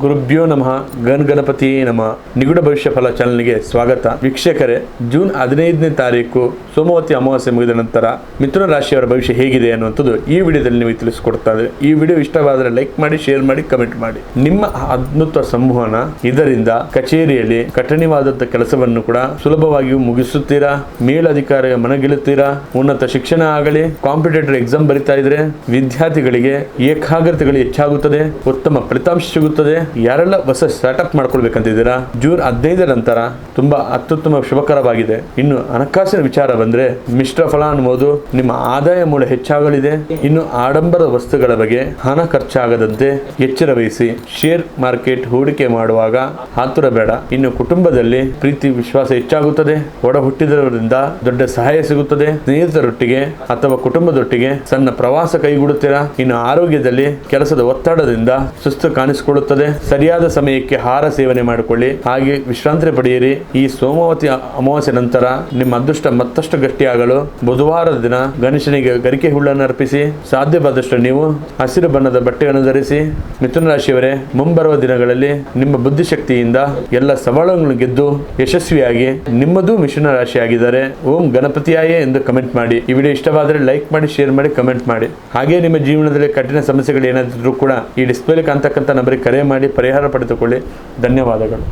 ಗುರುಭ್ಯೋ ನಮಃ ಗಣಪತಿ ನಮಃ. ನಿಗೂಢ ಭವಿಷ್ಯ ಫಲ ಚಾನಲ್ಗೆ ಸ್ವಾಗತ. ವೀಕ್ಷಕರೇ, ಜೂನ್ 15ನೇ ತಾರೀಕು ಸೋಮವತಿ ಅಮಾವಾಸ್ಯೆ ಮುಗಿದ ನಂತರ ಮಿಥುನ ರಾಶಿಯವರ ಭವಿಷ್ಯ ಹೇಗಿದೆ ಅನ್ನುವಂಥದ್ದು ಈ ವಿಡಿಯೋದಲ್ಲಿ ನೀವು ತಿಳಿಸ್ಕೊಡ್ತಾ ಇದ್ದಾರೆ. ಈ ವಿಡಿಯೋ ಇಷ್ಟವಾದರೆ ಲೈಕ್ ಮಾಡಿ, ಶೇರ್ ಮಾಡಿ, ಕಮೆಂಟ್ ಮಾಡಿ. ನಿಮ್ಮ ಅದ್ಭುತ ಸಂವಹನ ಇದರಿಂದ ಕಚೇರಿಯಲ್ಲಿ ಕಠಿಣವಾದಂಥ ಕೆಲಸವನ್ನು ಕೂಡ ಸುಲಭವಾಗಿಯೂ ಮುಗಿಸುತ್ತೀರಾ. ಮೇಲಧಿಕಾರಿಯ ಮನಗೆಲ್ಲುತ್ತೀರಾ. ಉನ್ನತ ಶಿಕ್ಷಣ ಆಗಲಿ, ಕಾಂಪಿಟೇಟಿವ್ ಎಕ್ಸಾಮ್ ಬರಿತಾ ಇದ್ರೆ ವಿದ್ಯಾರ್ಥಿಗಳಿಗೆ ಏಕಾಗ್ರತೆಗಳು ಹೆಚ್ಚಾಗುತ್ತದೆ, ಉತ್ತಮ ಫಲಿತಾಂಶ ಸಿಗುತ್ತದೆ. ಯಾರೆಲ್ಲ ಹೊಸ ಸ್ಟಾರ್ಟ್ಅಪ್ ಮಾಡ್ಕೊಳ್ಬೇಕಂತಿದ್ದೀರಾ, ಜೂನ್ 15 ನಂತರ ತುಂಬಾ ಅತ್ಯುತ್ತಮ ಶುಭಕರವಾಗಿದೆ. ಇನ್ನು ಹಣಕಾಸಿನ ವಿಚಾರ ಬಂದ್ರೆ ಮಿಶ್ರ ಫಲ ಅನ್ನಬಹುದು. ನಿಮ್ಮ ಆದಾಯ ಮೂಲ ಹೆಚ್ಚಾಗಲಿದೆ. ಇನ್ನು ಆಡಂಬರ ವಸ್ತುಗಳ ಬಗ್ಗೆ ಹಣ ಖರ್ಚಾಗದಂತೆ ಎಚ್ಚರ ವಹಿಸಿ. ಶೇರ್ ಮಾರ್ಕೆಟ್ ಹೂಡಿಕೆ ಮಾಡುವಾಗ ಆತುರ ಬೇಡ. ಇನ್ನು ಕುಟುಂಬದಲ್ಲಿ ಪ್ರೀತಿ ವಿಶ್ವಾಸ ಹೆಚ್ಚಾಗುತ್ತದೆ. ಒಡ ಹುಟ್ಟಿದವರಿಂದ ದೊಡ್ಡ ಸಹಾಯ ಸಿಗುತ್ತದೆ. ಸ್ನೇಹಿತರೊಟ್ಟಿಗೆ ಅಥವಾ ಕುಟುಂಬದೊಟ್ಟಿಗೆ ಸಣ್ಣ ಪ್ರವಾಸ ಕೈಗೂಡುತ್ತೀರಾ. ಇನ್ನು ಆರೋಗ್ಯದಲ್ಲಿ ಕೆಲಸದ ಒತ್ತಡದಿಂದ ಸುಸ್ತು ಕಾಣಿಸಿಕೊಳ್ಳುತ್ತದೆ. ಸರಿಯಾದ ಸಮಯಕ್ಕೆ ಆಹಾರ ಸೇವನೆ ಮಾಡಿಕೊಳ್ಳಿ, ಹಾಗೆ ವಿಶ್ರಾಂತಿ ಪಡೆಯಿರಿ. ಈ ಸೋಮವತಿ ಅಮಾವಾಸ್ಯೆ ನಂತರ ನಿಮ್ಮ ಅದೃಷ್ಟ ಮತ್ತಷ್ಟು ಗಟ್ಟಿಯಾಗಲು ಬುಧವಾರದ ದಿನ ಗಣೇಶನಿಗೆ ಗರಿಕೆ ಹುಲ್ಲನ್ನು ಅರ್ಪಿಸಿ. ಸಾಧ್ಯವಾದಷ್ಟು ನೀವು ಹಸಿರು ಬಣ್ಣದ ಬಟ್ಟೆಯನ್ನು ಧರಿಸಿ. ಮಿಥುನ ರಾಶಿಯವರೇ, ಮುಂಬರುವ ದಿನಗಳಲ್ಲಿ ನಿಮ್ಮ ಬುದ್ಧಿಶಕ್ತಿಯಿಂದ ಎಲ್ಲ ಸವಾಲುಗಳನ್ನು ಗೆದ್ದು ಯಶಸ್ವಿಯಾಗಿ ನಿಮ್ಮದು ಮಿಥುನ ರಾಶಿ ಆಗಿದ್ದಾರೆ. ಓಂ ಗಣಪತಿಯಾಯೇ ಎಂದು ಕಮೆಂಟ್ ಮಾಡಿ. ಈ ವಿಡಿಯೋ ಇಷ್ಟವಾದರೆ ಲೈಕ್ ಮಾಡಿ, ಶೇರ್ ಮಾಡಿ, ಕಮೆಂಟ್ ಮಾಡಿ. ಹಾಗೆ ನಿಮ್ಮ ಜೀವನದಲ್ಲಿ ಕಠಿಣ ಸಮಸ್ಯೆಗಳು ಏನಾದರೂ ಕೂಡ ಈ ಡಿಸ್ಪ್ಲೇಲಿ ಕಾಣ್ತಕ್ಕಂಥ ನಂಬರಿಗೆ ಕರೆ ಮಾಡಿ ಪರಿಹಾರ ಪಡೆದುಕೊಳ್ಳಿ. ಧನ್ಯವಾದಗಳು.